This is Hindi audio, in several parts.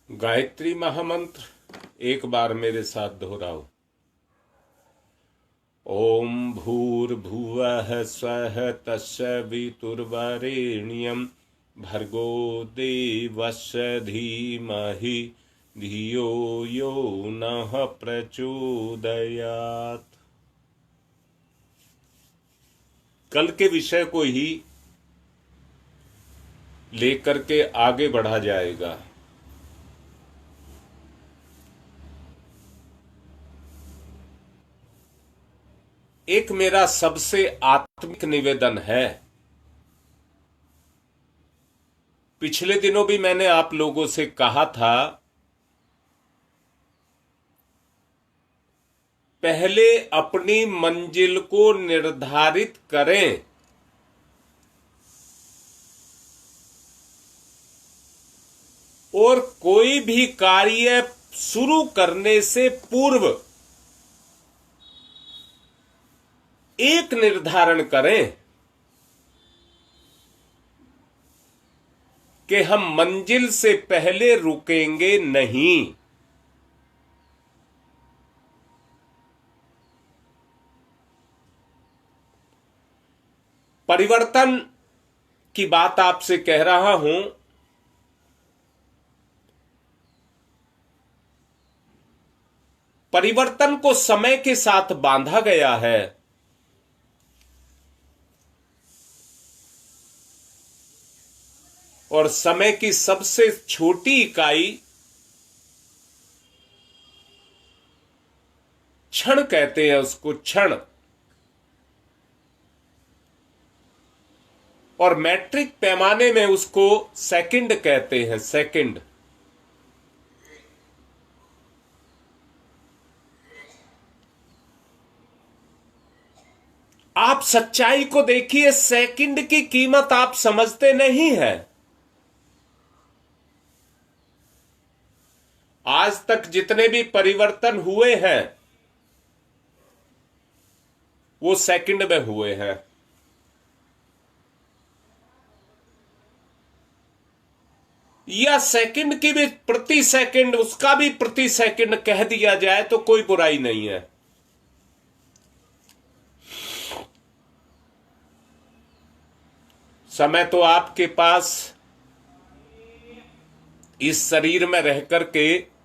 गायत्री महामंत्र एक बार मेरे साथ दोहराओ। ओम भूर्भुवः स्वः तत्सवितुर्वरेण्यं भर्गो देवस्य धीमहि धियो यो नः प्रचोदयात्। कल के विषय को ही लेकर के आगे बढ़ा जाएगा। एक मेरा सबसे आत्मिक निवेदन है। पिछले दिनों भी मैंने आप लोगों से कहा था, पहले अपनी मंजिल को निर्धारित करें, और कोई भी कार्य शुरू करने से पूर्व एक निर्धारण करें कि हम मंजिल से पहले रुकेंगे नहीं। परिवर्तन की बात आपसे कह रहा हूं। परिवर्तन को समय के साथ बांधा गया है। और समय की सबसे छोटी इकाई क्षण कहते हैं उसको, क्षण। और मैट्रिक पैमाने में उसको सेकंड कहते हैं, सेकंड। आप सच्चाई को देखिए, सेकंड की कीमत आप समझते नहीं हैं। आज तक जितने भी परिवर्तन हुए हैं वो सेकंड में हुए हैं। या सेकंड की भी प्रति सेकंड, उसका भी प्रति सेकंड कह दिया जाए तो कोई बुराई नहीं है। समय तो आपके पास इस शरीर में रह करके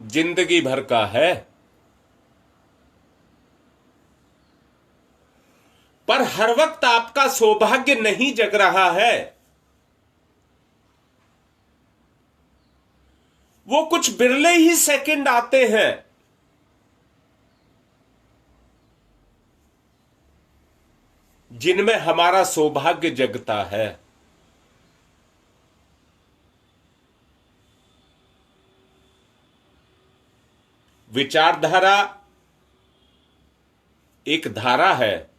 जिंदगी भर का है, पर हर वक्त आपका सौभाग्य नहीं जग रहा है। वो कुछ बिरले ही सेकंड आते हैं जिनमें हमारा सौभाग्य जगता है। विचारधारा एक धारा है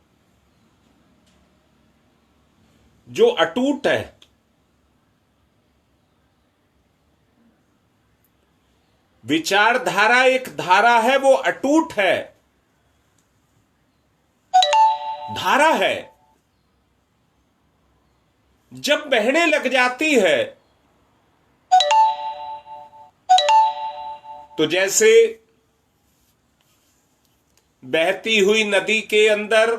जो अटूट है। विचारधारा एक धारा है, वो अटूट है, धारा है। जब बहने लग जाती है तो जैसे बहती हुई नदी के अंदर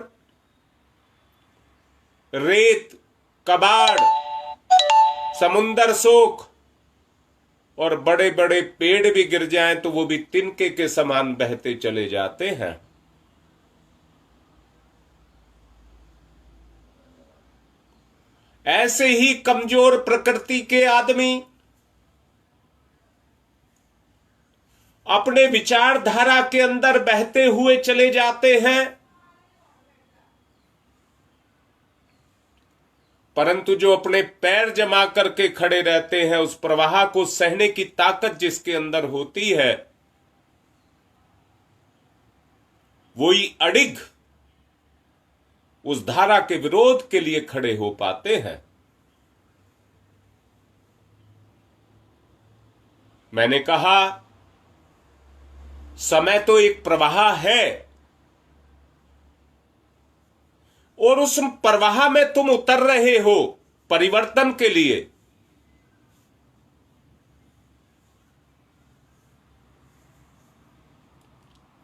रेत, कबाड़, समुंदर सोख और बड़े बड़े पेड़ भी गिर जाएं तो वो भी तिनके के समान बहते चले जाते हैं। ऐसे ही कमजोर प्रकृति के आदमी अपने विचारधारा के अंदर बहते हुए चले जाते हैं, परंतु जो अपने पैर जमा करके खड़े रहते हैं, उस प्रवाह को सहने की ताकत जिसके अंदर होती है, वही अडिग उस धारा के विरोध के लिए खड़े हो पाते हैं। मैंने कहा, समय तो एक प्रवाह है और उस प्रवाह में तुम उतर रहे हो परिवर्तन के लिए।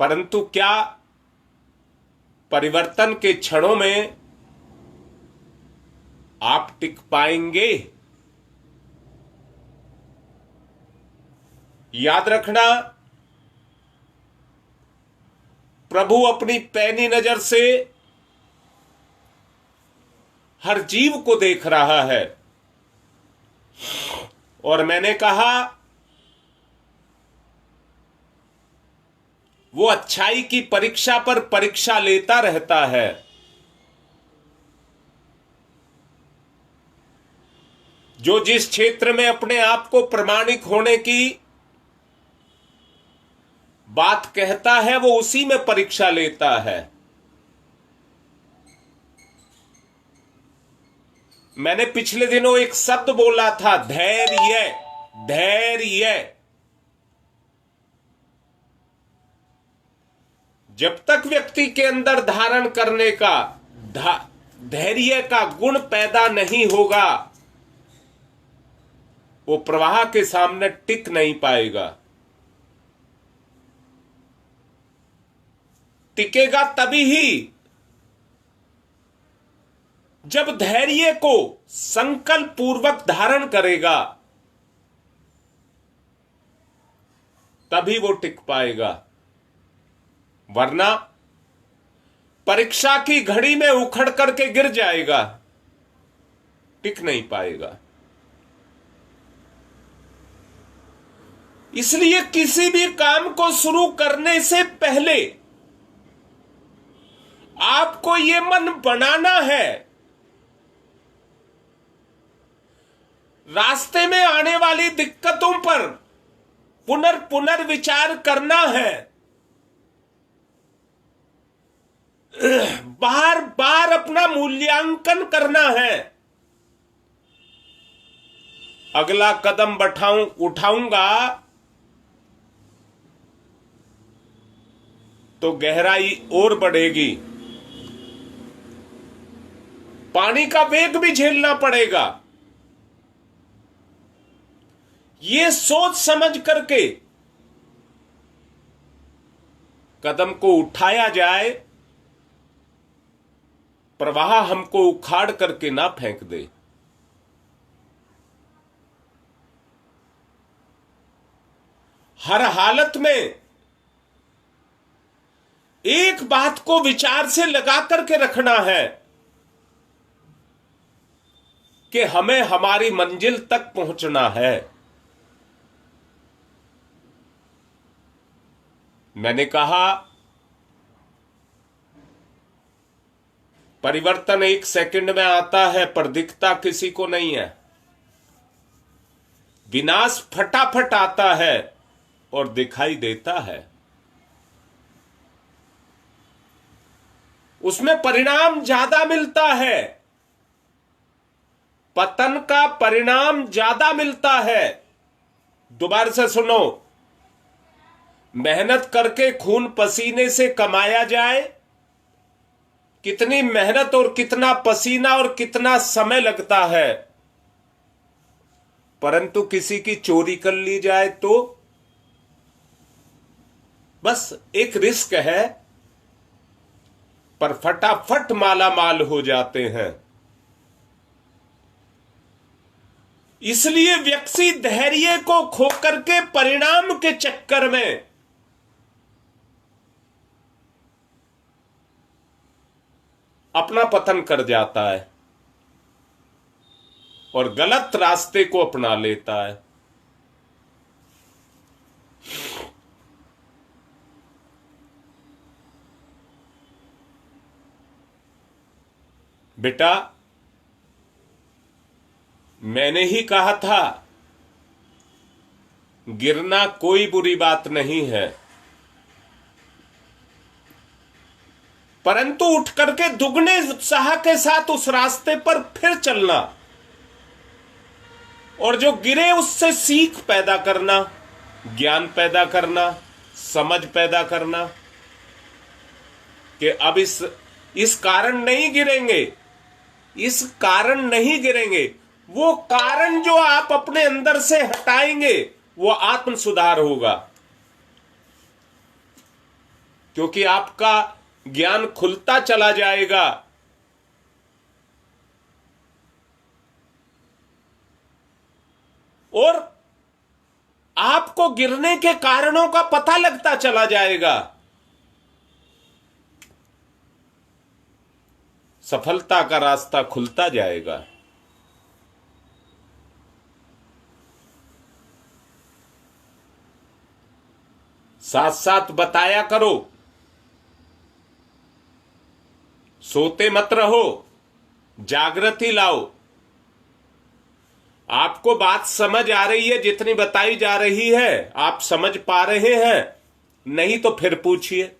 परंतु क्या परिवर्तन के क्षणों में आप टिक पाएंगे? याद रखना, प्रभु अपनी पैनी नजर से हर जीव को देख रहा है। और मैंने कहा, वो अच्छाई की परीक्षा पर परीक्षा लेता रहता है। जो जिस क्षेत्र में अपने आप को प्रामाणिक होने की बात कहता है, वो उसी में परीक्षा लेता है। मैंने पिछले दिनों एक शब्द बोला था, धैर्य। धैर्य। जब तक व्यक्ति के अंदर धारण करने का धैर्य का गुण पैदा नहीं होगा, वो प्रवाह के सामने टिक नहीं पाएगा। टिकेगा तभी ही जब धैर्य को संकल्प पूर्वक धारण करेगा, तभी वो टिक पाएगा। वरना परीक्षा की घड़ी में उखड़ करके गिर जाएगा, टिक नहीं पाएगा। इसलिए किसी भी काम को शुरू करने से पहले आपको ये मन बनाना है, रास्ते में आने वाली दिक्कतों पर पुनर्विचार करना है, बार बार अपना मूल्यांकन करना है। अगला कदम उठाऊंगा तो गहराई और बढ़ेगी, पानी का वेग भी झेलना पड़ेगा। ये सोच समझ करके कदम को उठाया जाए, प्रवाह हमको उखाड़ करके ना फेंक दे। हर हालत में एक बात को विचार से लगा करके रखना है कि हमें हमारी मंजिल तक पहुंचना है। मैंने कहा, परिवर्तन 1 सेकंड में आता है, पर दिखता किसी को नहीं है। विनाश फटाफट आता है और दिखाई देता है। उसमें परिणाम ज्यादा मिलता है, पतन का परिणाम ज्यादा मिलता है। दोबारा से सुनो, मेहनत करके खून पसीने से कमाया जाए, कितनी मेहनत और कितना पसीना और कितना समय लगता है, परंतु किसी की चोरी कर ली जाए तो बस एक रिस्क है, पर फटाफट मालामाल हो जाते हैं। इसलिए व्यक्ति धैर्य को खोकर के परिणाम के चक्कर में अपना पतन कर जाता है और गलत रास्ते को अपना लेता है। बेटा, मैंने ही कहा था, गिरना कोई बुरी बात नहीं है, परंतु उठ करके दुगने उत्साह के साथ उस रास्ते पर फिर चलना और जो गिरे उससे सीख पैदा करना, ज्ञान पैदा करना, समझ पैदा करना कि अब इस कारण नहीं गिरेंगे, इस कारण नहीं गिरेंगे। वो कारण जो आप अपने अंदर से हटाएंगे वो आत्म सुधार होगा। क्योंकि आपका ज्ञान खुलता चला जाएगा। और आपको गिरने के कारणों का पता लगता चला जाएगा। सफलता का रास्ता खुलता जाएगा। साथ साथ बताया करो, सोते मत रहो, जागृति लाओ। आपको बात समझ आ रही है, जितनी बताई जा रही है आप समझ पा रहे हैं? नहीं तो फिर पूछिए।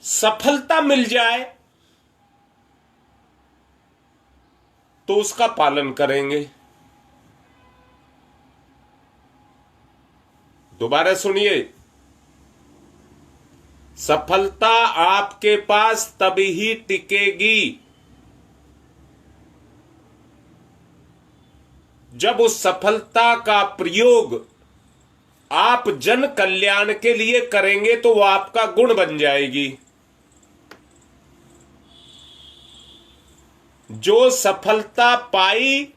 सफलता मिल जाए तो उसका पालन करेंगे। दोबारा सुनिए, सफलता आपके पास तभी ही टिकेगी जब उस सफलता का प्रयोग आप जन कल्याण के लिए करेंगे, तो वो आपका गुण बन जाएगी। जो सफलता पाई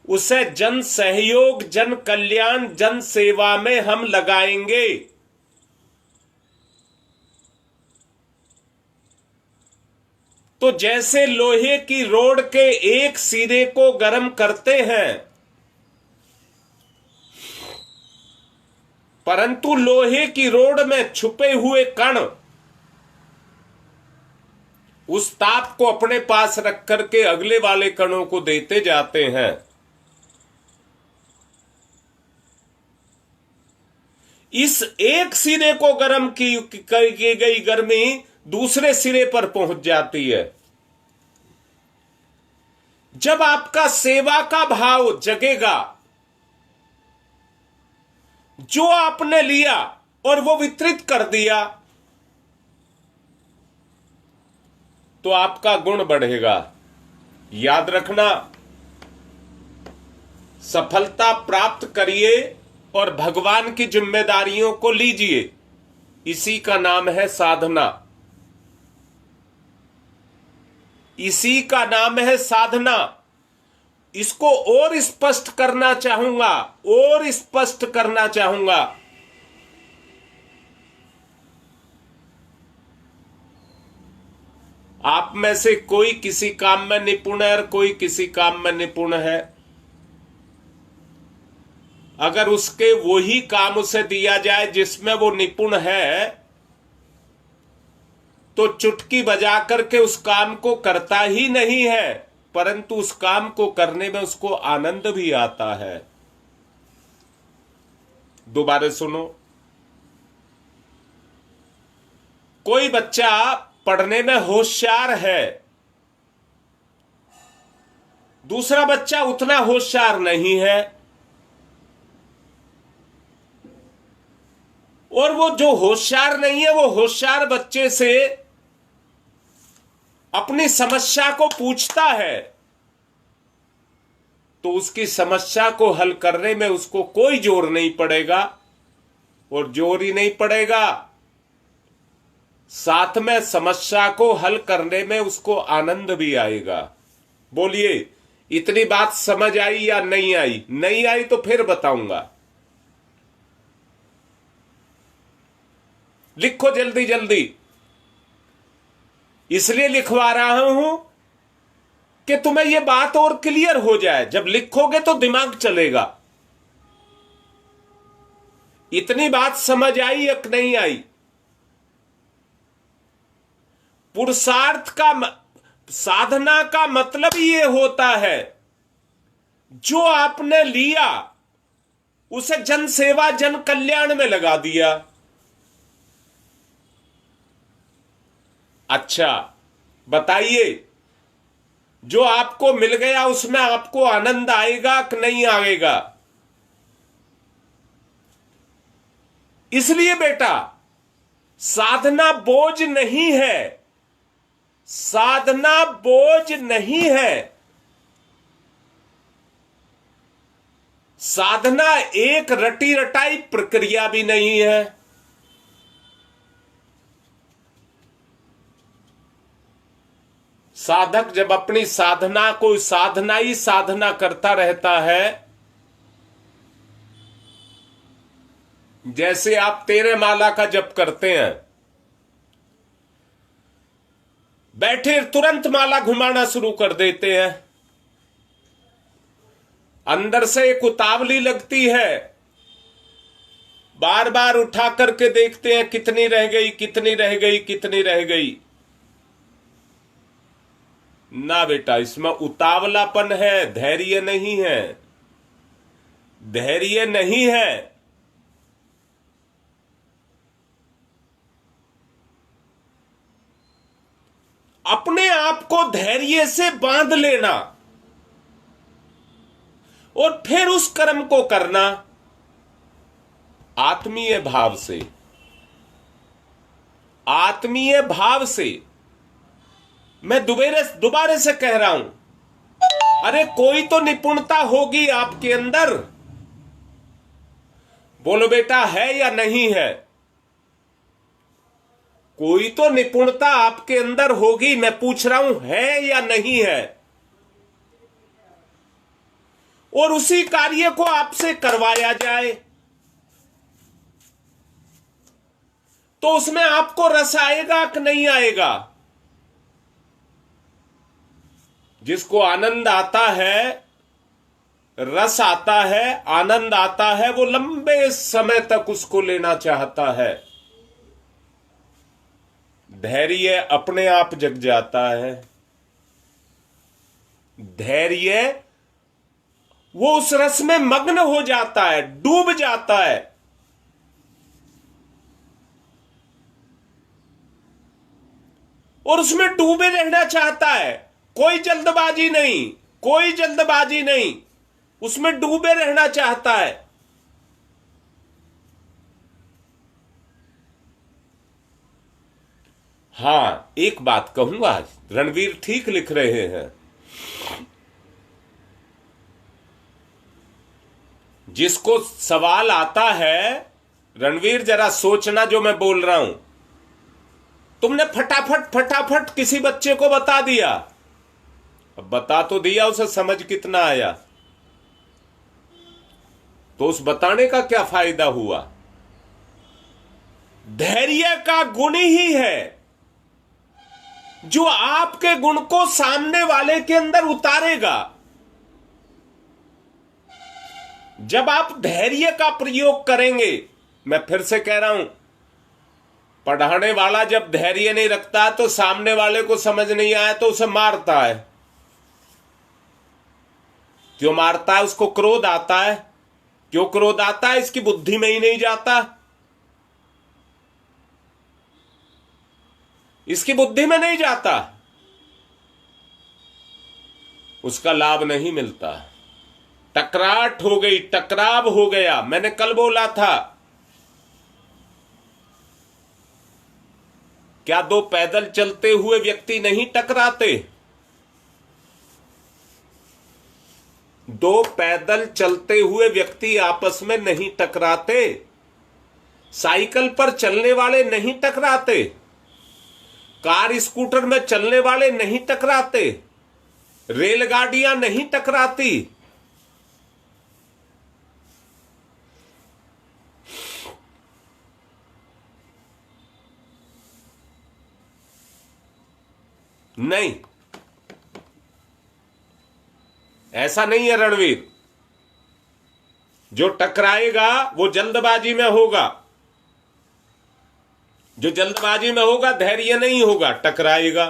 उसे जन सहयोग, जन कल्याण, जन सेवा में हम लगाएंगे। तो जैसे लोहे की रोड के एक सिरे को गर्म करते हैं, परंतु लोहे की रोड में छुपे हुए कण उस ताप को अपने पास रख करके अगले वाले कणों को देते जाते हैं। इस एक सिरे को गर्म की गई गर्मी दूसरे सिरे पर पहुंच जाती है। जब आपका सेवा का भाव जगेगा, जो आपने लिया और वो वितरित कर दिया, तो आपका गुण बढ़ेगा। याद रखना, सफलता प्राप्त करिए और भगवान की जिम्मेदारियों को लीजिए। इसी का नाम है साधना। इसी का नाम है साधना। इसको और स्पष्ट करना चाहूंगा, और स्पष्ट करना चाहूंगा। आप में से कोई किसी काम में निपुण है और कोई किसी काम में निपुण है। अगर उसके वही काम उसे दिया जाए जिसमें वो निपुण है, तो चुटकी बजा करके उस काम को करता ही नहीं है, परंतु उस काम को करने में उसको आनंद भी आता है। दोबारा सुनो, कोई बच्चा पढ़ने में होशियार है, दूसरा बच्चा उतना होशियार नहीं है, और वो जो होशियार नहीं है वो होशियार बच्चे से अपनी समस्या को पूछता है, तो उसकी समस्या को हल करने में उसको कोई जोर नहीं पड़ेगा, और जोर ही नहीं पड़ेगा, साथ में समस्या को हल करने में उसको आनंद भी आएगा। बोलिए, इतनी बात समझ आई या नहीं आई? नहीं आई तो फिर बताऊंगा। लिखो जल्दी जल्दी। इसलिए लिखवा रहा हूं कि तुम्हें यह बात और क्लियर हो जाए। जब लिखोगे तो दिमाग चलेगा। इतनी बात समझ आई या नहीं आई? पुरुषार्थ का, साधना का मतलब यह होता है, जो आपने लिया उसे जन सेवा, जन कल्याण में लगा दिया। अच्छा बताइए, जो आपको मिल गया उसमें आपको आनंद आएगा कि नहीं आएगा? इसलिए बेटा, साधना बोझ नहीं है। साधना बोझ नहीं है। साधना एक रटी रटाई प्रक्रिया भी नहीं है। साधक जब अपनी साधना को साधना ही साधना करता रहता है, जैसे आप तेरे माला का जप करते हैं, बैठे तुरंत माला घुमाना शुरू कर देते हैं, अंदर से एक उतावली लगती है, बार बार उठा करके देखते हैं कितनी रह गई, कितनी रह गई, कितनी रह गई। ना बेटा, इसमें उतावलापन है, धैर्य नहीं है, धैर्य नहीं है। अपने आप को धैर्य से बांध लेना और फिर उस कर्म को करना आत्मीय भाव से, आत्मीय भाव से। मैं दोबारा से कह रहा हूं, अरे कोई तो निपुणता होगी आपके अंदर, बोलो बेटा, है या नहीं है? कोई तो निपुणता आपके अंदर होगी, मैं पूछ रहा हूं, है या नहीं है? और उसी कार्य को आपसे करवाया जाए तो उसमें आपको रस आएगा कि नहीं आएगा? जिसको आनंद आता है, रस आता है, आनंद आता है, वो लंबे समय तक उसको लेना चाहता है। धैर्य अपने आप जग जाता है। धैर्य वो उस रस में मग्न हो जाता है, डूब जाता है। और उसमें डूबे रहना चाहता है, कोई जल्दबाजी नहीं, कोई जल्दबाजी नहीं, उसमें डूबे रहना चाहता है। हां, एक बात कहूंगा, रणवीर ठीक लिख रहे हैं। जिसको सवाल आता है, रणवीर जरा सोचना जो मैं बोल रहा हूं। तुमने फटाफट फटाफट किसी बच्चे को बता दिया, अब बता तो दिया, उसे समझ कितना आया? तो उस बताने का क्या फायदा हुआ? धैर्य का गुण ही है जो आपके गुण को सामने वाले के अंदर उतारेगा। जब आप धैर्य का प्रयोग करेंगे, मैं फिर से कह रहा हूं, पढ़ाने वाला जब धैर्य नहीं रखता तो सामने वाले को समझ नहीं आया तो उसे मारता है। क्यों मारता है? उसको क्रोध आता है। क्यों क्रोध आता है? इसकी बुद्धि में ही नहीं जाता, इसकी बुद्धि में नहीं जाता, उसका लाभ नहीं मिलता। टकराट हो गई, टकराव हो गया। मैंने कल बोला था, क्या दो पैदल चलते हुए व्यक्ति नहीं टकराते? दो पैदल चलते हुए व्यक्ति आपस में नहीं टकराते? साइकिल पर चलने वाले नहीं टकराते? कार स्कूटर में चलने वाले नहीं टकराते? रेलगाड़ियां नहीं टकराती? नहीं, ऐसा नहीं है रणवीर। जो टकराएगा वो जल्दबाजी में होगा, जो जल्दबाजी में होगा धैर्य नहीं होगा, टकराएगा।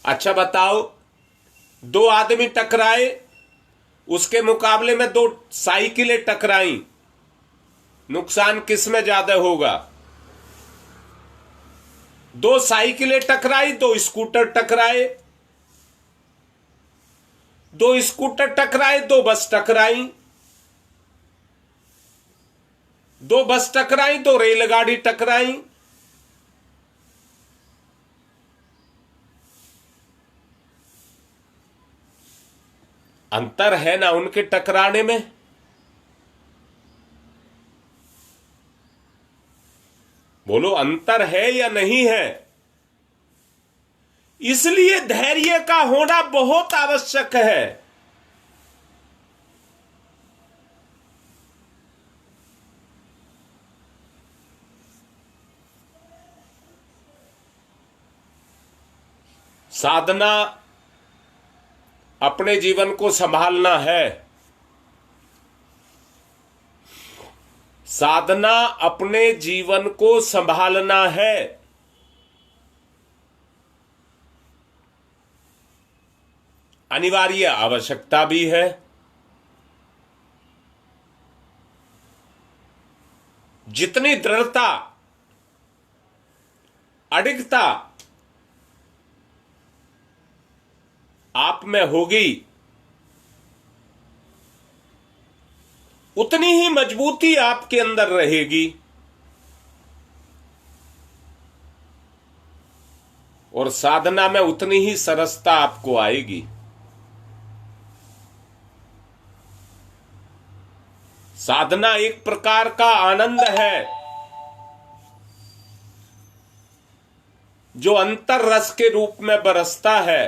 अच्छा बताओ, दो आदमी टकराए, उसके मुकाबले में दो साइकिलें टकराई, नुकसान किस में ज्यादा होगा? दो साइकिलें टकराई, दो स्कूटर टकराए, दो स्कूटर टकराए, दो बस टकराई, दो बस टकराई, दो रेलगाड़ी टकराई। अंतर है ना उनके टकराने में? बोलो, अंतर है या नहीं है? इसलिए धैर्य का होना बहुत आवश्यक है। साधना अपने जीवन को संभालना है। साधना अपने जीवन को संभालना है। अनिवार्य आवश्यकता भी है। जितनी दृढ़ता, अडिगता आप में होगी, उतनी ही मजबूती आपके अंदर रहेगी और साधना में उतनी ही सरसता आपको आएगी। साधना एक प्रकार का आनंद है जो अंतर रस के रूप में बरसता है।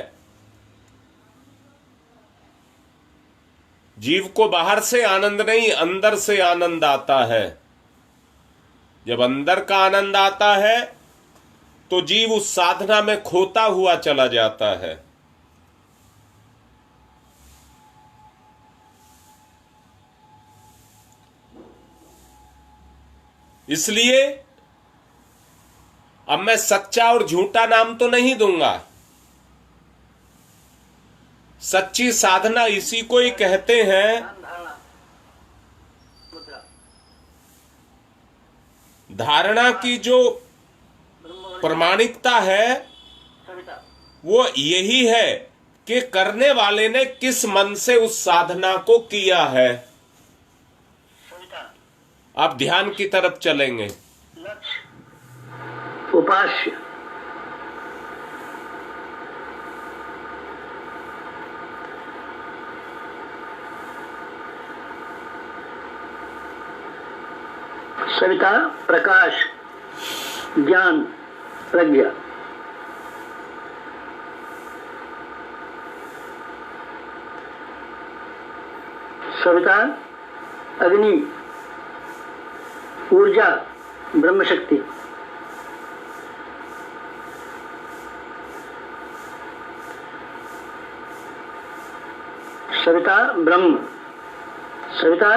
जीव को बाहर से आनंद नहीं, अंदर से आनंद आता है। जब अंदर का आनंद आता है तो जीव उस साधना में खोता हुआ चला जाता है। इसलिए अब मैं सच्चा और झूठा नाम तो नहीं दूंगा। सच्ची साधना इसी को ही कहते हैं। धारणा की जो प्रमाणिकता है वो यही है कि करने वाले ने किस मन से उस साधना को किया है। आप ध्यान की तरफ चलेंगे। उपास्य सविता, प्रकाश, ज्ञान, प्रज्ञा। सविता अग्नि, ऊर्जा, ब्रह्म शक्ति। सविता ब्रह्म, सविता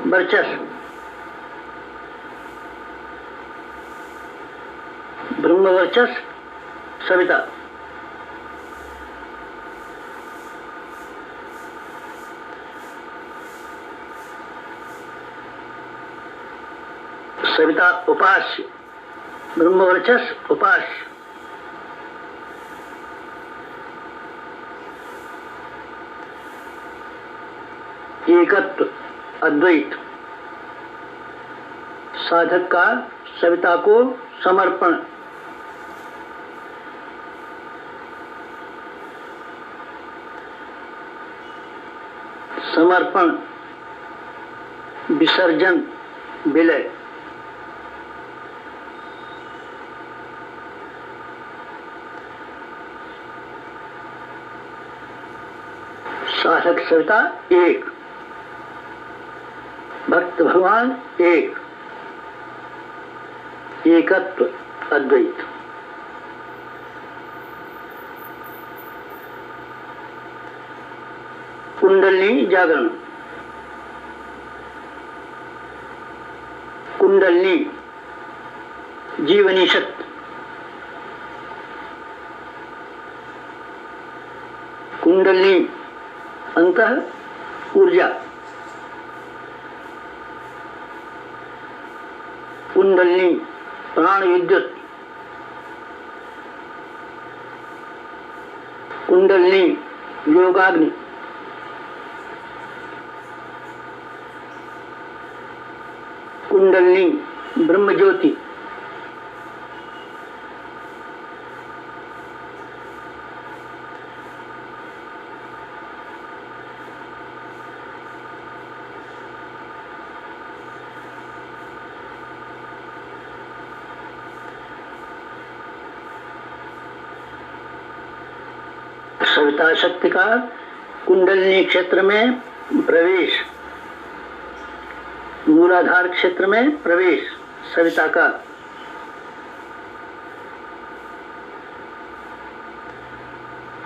वर्चस्व, ब्रह्म वर्चस्व, सविता। सविता उपास्य, ब्रह्म वर्चस्व उपास्य। एकत्व, अद्वैत। साधक का सविता को समर्पण। समर्पण, विसर्जन, विलय। साधक सविता एक, भक्त भगवान एक, एकत्व, अद्वैत। कुंडलिनी जागरण। कुंडलिनी जीवनी शक्ति। कुंडलिनी अंतः ऊर्जा। कुंडलिनी प्राण विद्युत। कुंडलिनी योगाग्नि। कुंडलिनी ब्रह्म ज्योति। सविता शक्ति का कुंडलिनी क्षेत्र में प्रवेश, मूलाधार क्षेत्र में प्रवेश सविता का।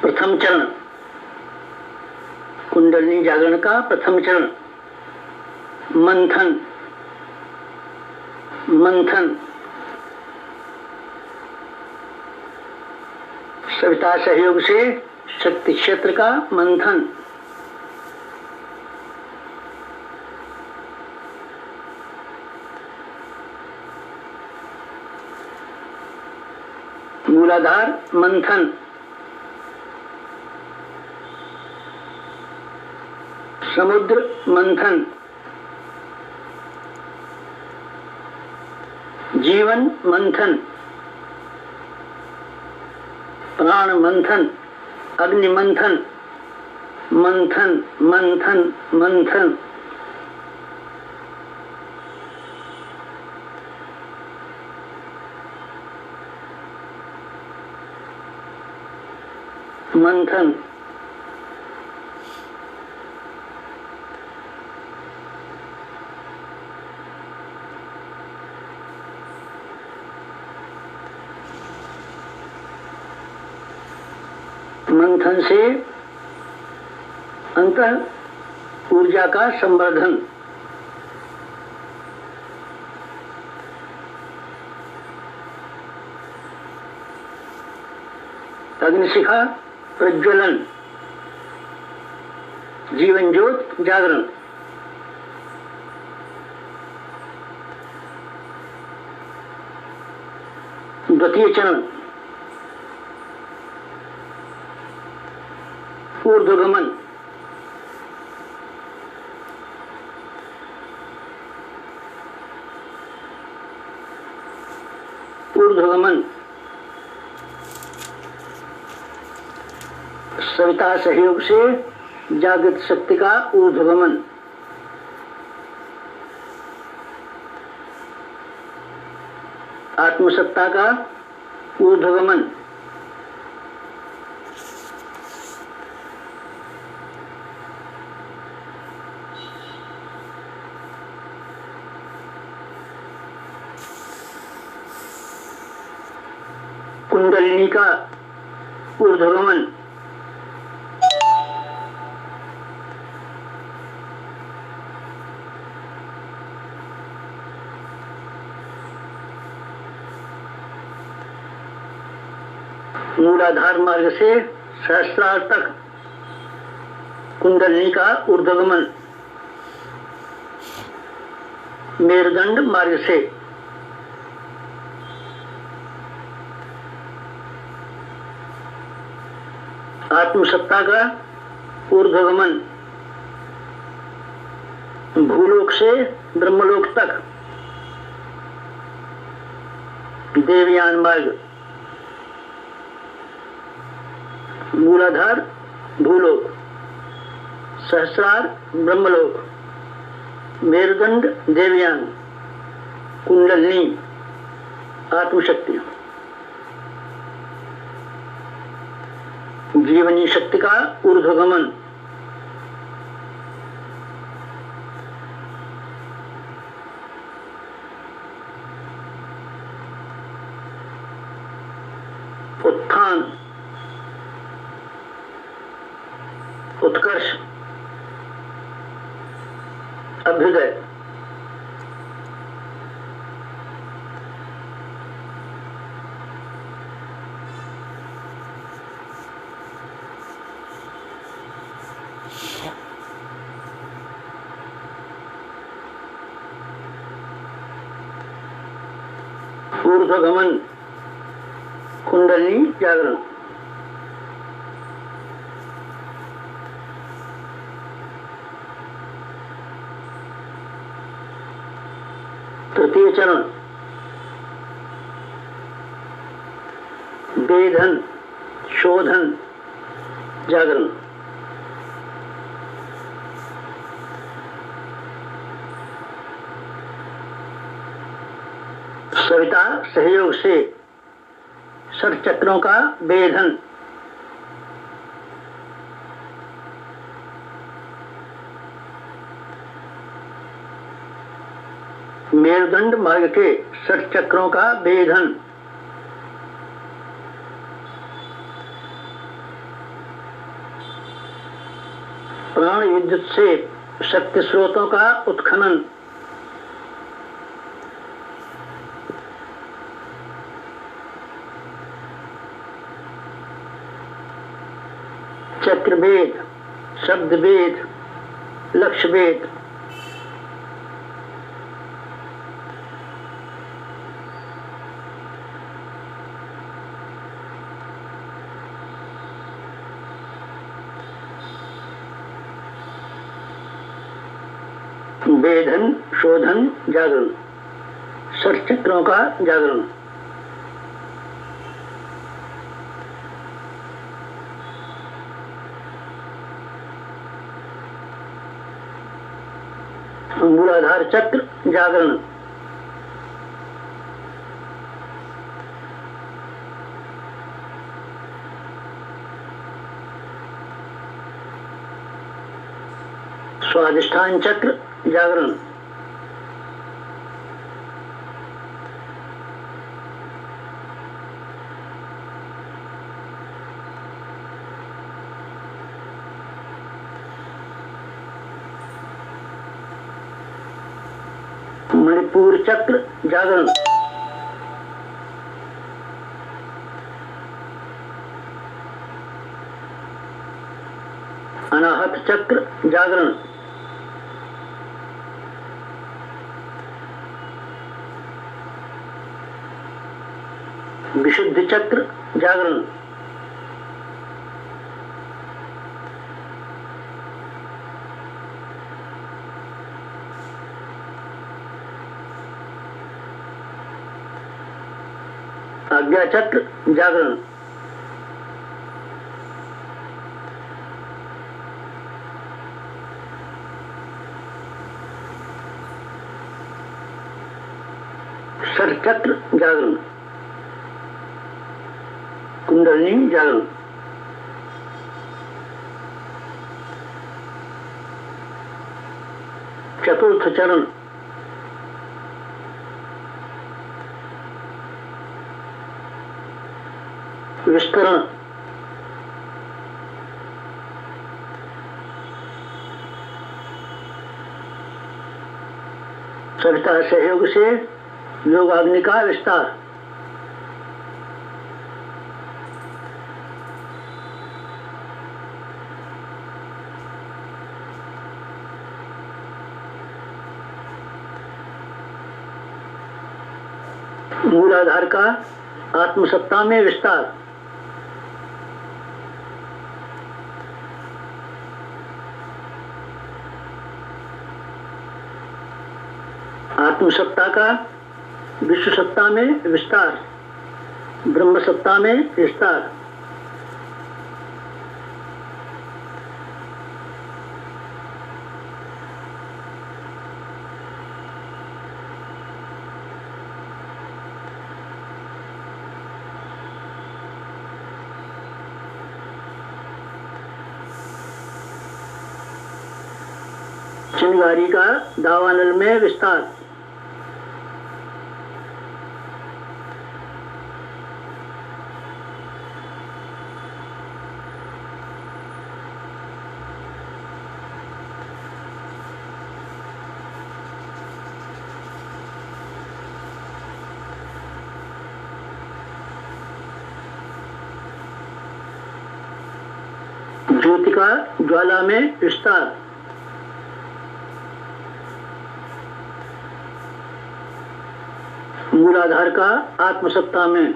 प्रथम चरण, कुंडलिनी जागरण का प्रथम चरण मंथन। मंथन सविता सहयोग से शक्ति क्षेत्र का मंथन। मूलाधार मंथन। समुद्र मंथन। जीवन मंथन। प्राण मंथन। अग्नि मंथन। मंथन मंथन मंथन। मंथन। मंथन से अंतः ऊर्जा का संवर्धन। अग्निशिखा प्रज्वलन। जीवन ज्योत जागरण। द्वितीय चरण ऊर्ध्वगमन। ऊर्ध्वगमन सविता सहयोग से जागृत शक्ति का ऊर्ध्वगमन। आत्मसत्ता का ऊर्ध्वगमन। कुंडलिनी का ऊर्ध्वगमन। मूलाधार मार्ग से सहस्रार तक कुंडलिनी का ऊर्ध्वगमन। मेरुदंड मार्ग से आत्मसत्ता का ऊर्ध्वगमन। भूलोक से ब्रह्मलोक तक देवयान मार्ग। मूलाधार भूलोक, सहस्रार ब्रह्मलोक, मेरुदंड देवयान, कुंडलिनी आत्मशक्ति। जीवनी शक्ति का ऊर्ध्वगमन। उत्थान, उत्कर्ष, अभ्युदय। ऊर्ध्वगमन कुंडलिनी जागरण। तृतीय चरण वेधन शोधन जागरण। सविता सहयोग से षट चक्रों का वेधन। मेरुदंड मार्ग के 60 चक्रों का भेदन, प्राण विद्युत से शक्ति स्रोतों का उत्खनन, चक्रभेद, शब्दभेद, लक्ष्यभेद, भेदन, शोधन, जागरण, 60 चक्रों का जागरण। मूलाधार चक्र जागरण, स्वाधिष्ठान चक्र जागरण, मणिपुर चक्र जागरण, अनाहत चक्र जागरण, विशुद्ध चक्र जागरण, आज्ञा चक्र जागरण, चक्र जागरण, कुंडलिनी जागरण, चतुर्थ चरण, विस्तरण, सविता सहयोग से योगाग्नि का विस्तार, मूलाधार का आत्मसत्ता में विस्तार, आत्मसत्ता का विश्व सत्ता में विस्तार, ब्रह्म सत्ता में विस्तार, चिंगारी का दावानल में विस्तार, ज्योति का ज्वाला में विस्तार, मूलाधार का आत्मसत्ता में,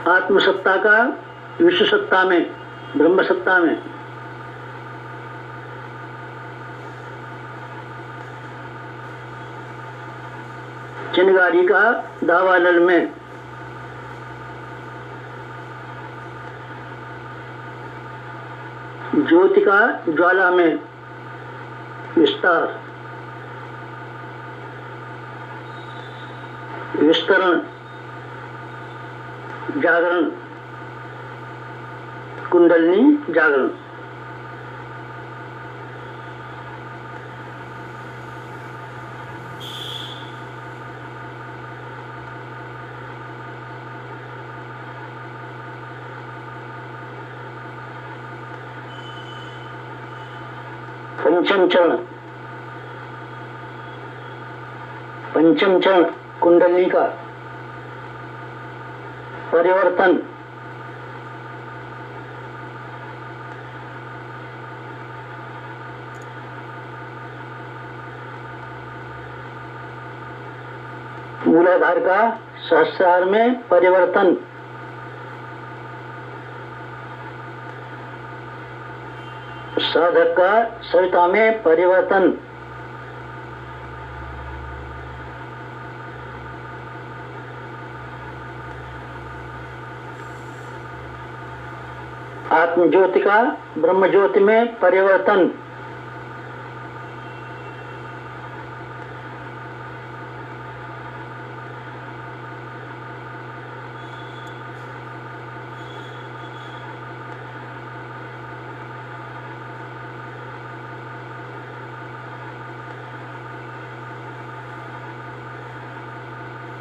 आत्मसत्ता का विश्व सत्ता में, ब्रह्म सत्ता में, चिंगारी का दावानल में, ज्योति का ज्वाला में विस्तार, विस्तरण, जागरण, कुंडलिनी जागरण। पंचम चरण, पंचम चरण कुंडली का परिवर्तन, मूलाधार का सहस्रार में परिवर्तन, साधक का सविता में परिवर्तन, आत्म ज्योति का ब्रह्म ज्योति में परिवर्तन,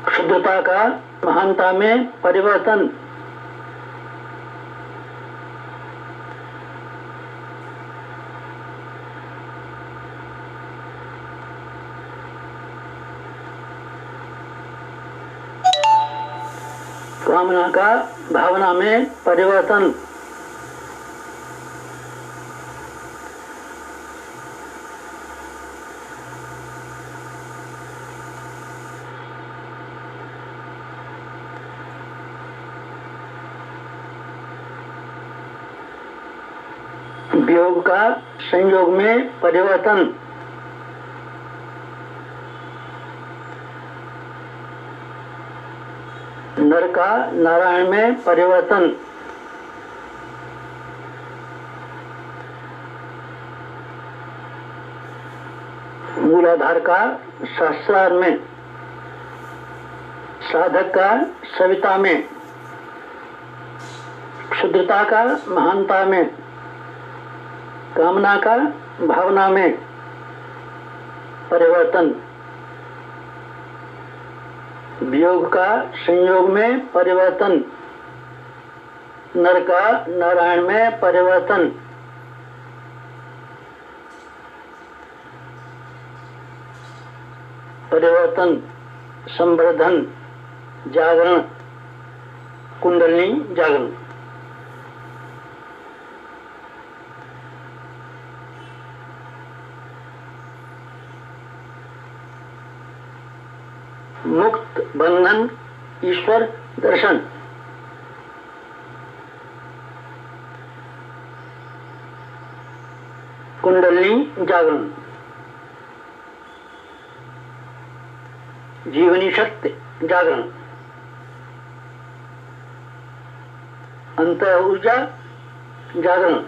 क्षुद्रता का महानता में परिवर्तन, कामना का भावना में परिवर्तन, वियोग का संयोग में परिवर्तन, नर का नारायण में परिवर्तन, मूलाधार का सहस्रार में, साधक का सविता में, क्षुद्रता का महानता में, कामना का भावना में परिवर्तन, वियोग का संयोग में परिवर्तन, नर का नारायण में परिवर्तन, परिवर्तन, संवर्धन, जागरण, कुंडलिनी जागरण। मुक्त बंधन ईश्वर दर्शन, कुंडलिनी जागरण, जीवनी शक्ति जागरण, अंत ऊर्जा जागरण,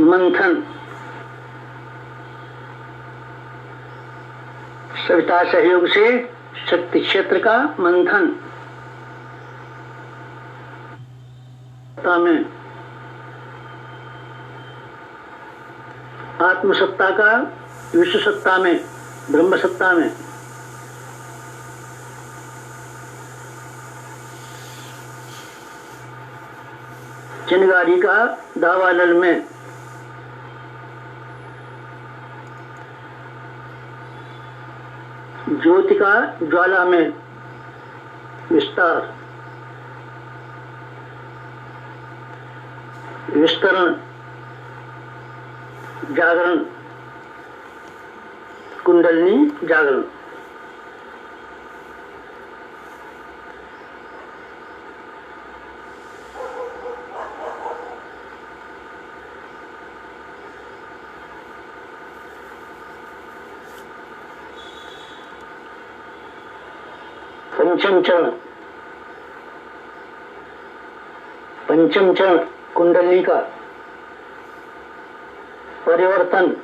मंथन, सविता सहयोग से शक्ति क्षेत्र का मंथन, में आत्म सत्ता का विश्व सत्ता में, ब्रह्म सत्ता में, चिनगारी का दावानल में, ज्योति का ज्वाला में विस्तार, विस्तरण, जागरण, कुंडलिनी जागरण। पंचम चरण, पंचम चरण कुंडली का परिवर्तन,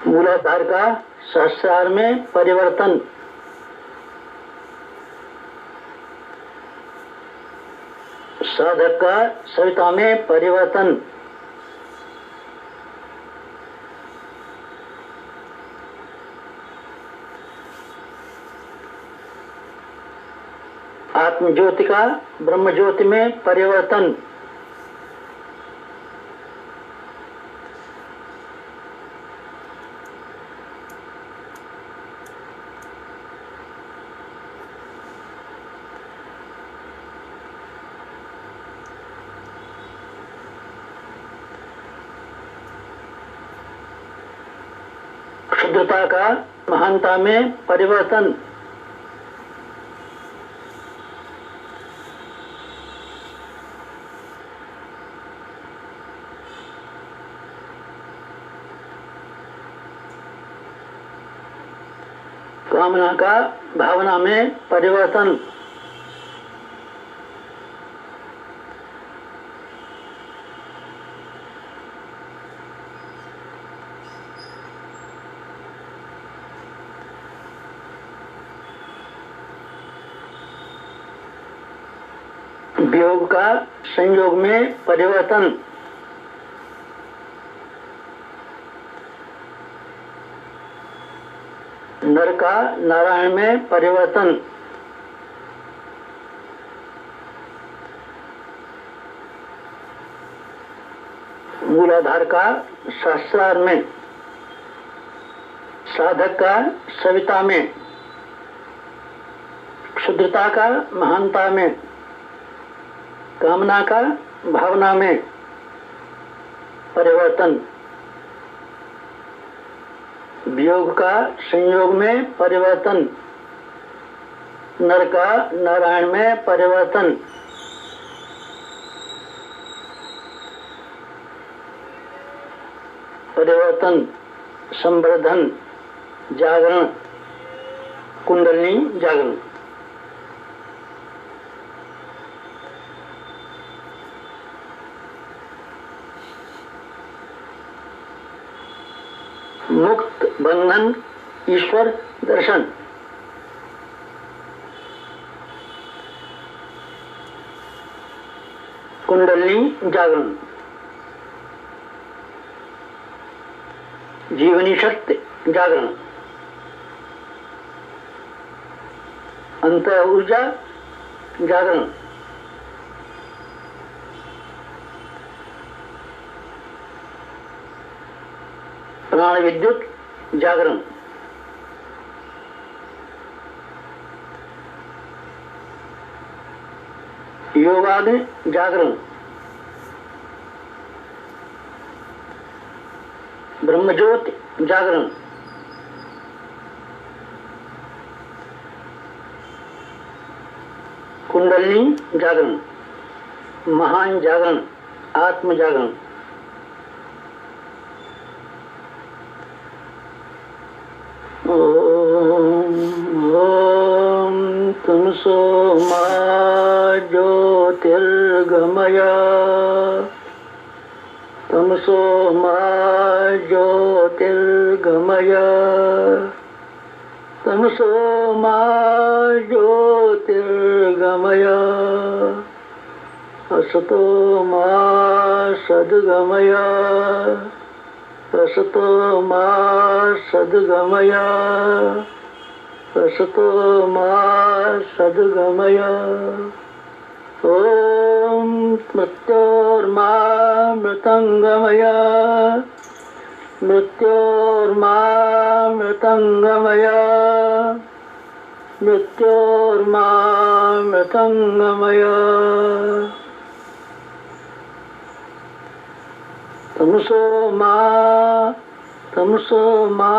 मूलाधार का सहस्रार में परिवर्तन, साधक का सविता में परिवर्तन, आत्म ज्योति का ब्रह्म ज्योति में परिवर्तन। क्षुद्रता का महानता में परिवर्तन। कामना का भावना में परिवर्तन। वियोग का संयोग में परिवर्तन। नर का नारायण में परिवर्तन। मूलाधार का सहस्रार में, साधक का सविता में, क्षुद्रता का महानता में, कामना का भावना में परिवर्तन। वियोग का संयोग में परिवर्तन। नर का नारायण में परिवर्तन। परिवर्तन, संवर्धन, जागरण, कुंडलिनी जागरण। मुक्त बंधन, ईश्वर दर्शन। कुंडलिनी जागरण। जीवनी शक्ति जागरण। अंत ऊर्जा जागरण। प्राण विद्युत जागरण। योगाग्नि जागरण। ब्रह्मज्योति जागरण। कुंडलिनी जागरण। महान जागरण, आत्म जागरण। ओम तमसो मा ज्योतिर्गमय। तमसो मा ज्योतिर्गमय। तमसो मा ज्योतिर्गमय। असतो मा सद्गमय। असतो मा सद्गमय। असतो मा सद्गमय। ओम मृत्योर्मा मृतंगमय। मृत्योर्मा मृतंगमय। मृत्योर्मा मृतंगमय। तमसो मा तमसो मा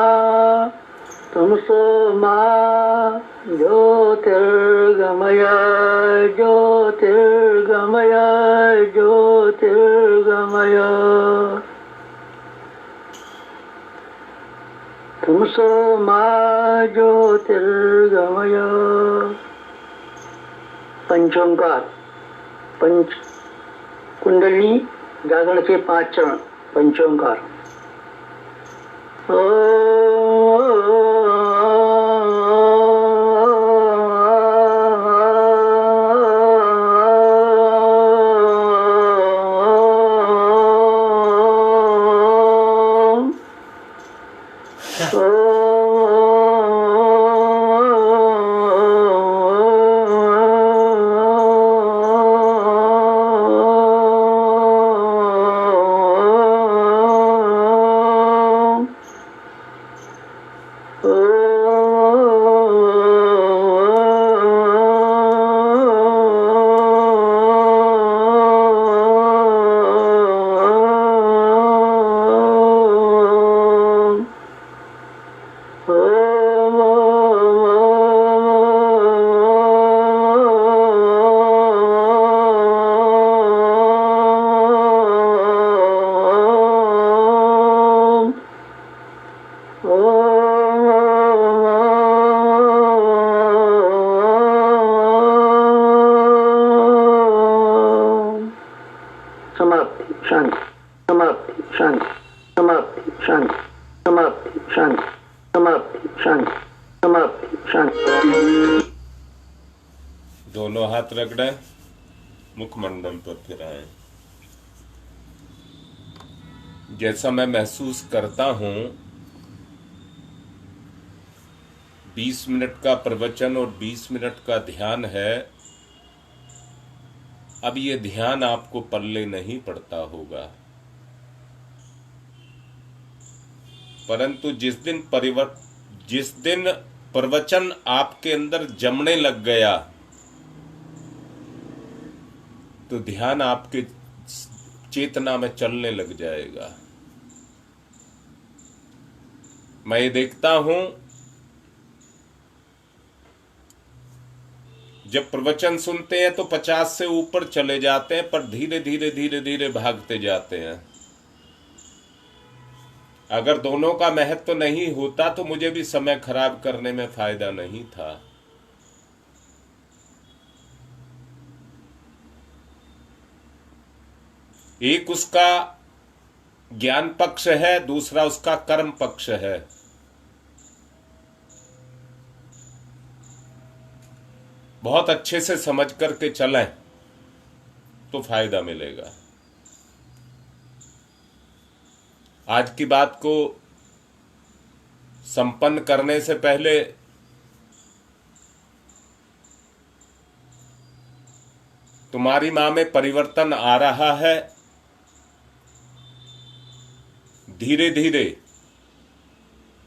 तमसो मा ज्योतिर्गमय। ज्योतिर्गमय। ज्योतिर्गमय। तमसो मा ज्योतिर्गमय। पंचोंकार। पंच कुंडलिनी जागरण के 5 चरण। पंचोंकार। समाप्त। शांति। दोनों हाथ रगड़े, मुखमंडल पर फिराएं। जैसा मैं महसूस करता हूं, 20 मिनट का प्रवचन और 20 मिनट का ध्यान है। अब ये ध्यान आपको पल्ले नहीं पड़ता होगा, परंतु जिस दिन प्रवचन आपके अंदर जमने लग गया तो ध्यान आपके चेतना में चलने लग जाएगा। मैं ये देखता हूं, जब प्रवचन सुनते हैं तो 50 से ऊपर चले जाते हैं, पर धीरे धीरे धीरे धीरे भागते जाते हैं। अगर दोनों का महत्व नहीं होता तो मुझे भी समय खराब करने में फायदा नहीं था। एक उसका ज्ञान पक्ष है, दूसरा उसका कर्म पक्ष है। बहुत अच्छे से समझ करके चलें तो फायदा मिलेगा। आज की बात को संपन्न करने से पहले तुम्हारी मां में परिवर्तन आ रहा है, धीरे धीरे,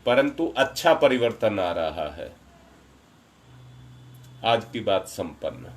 परंतु अच्छा परिवर्तन आ रहा है। आज की बात संपन्न।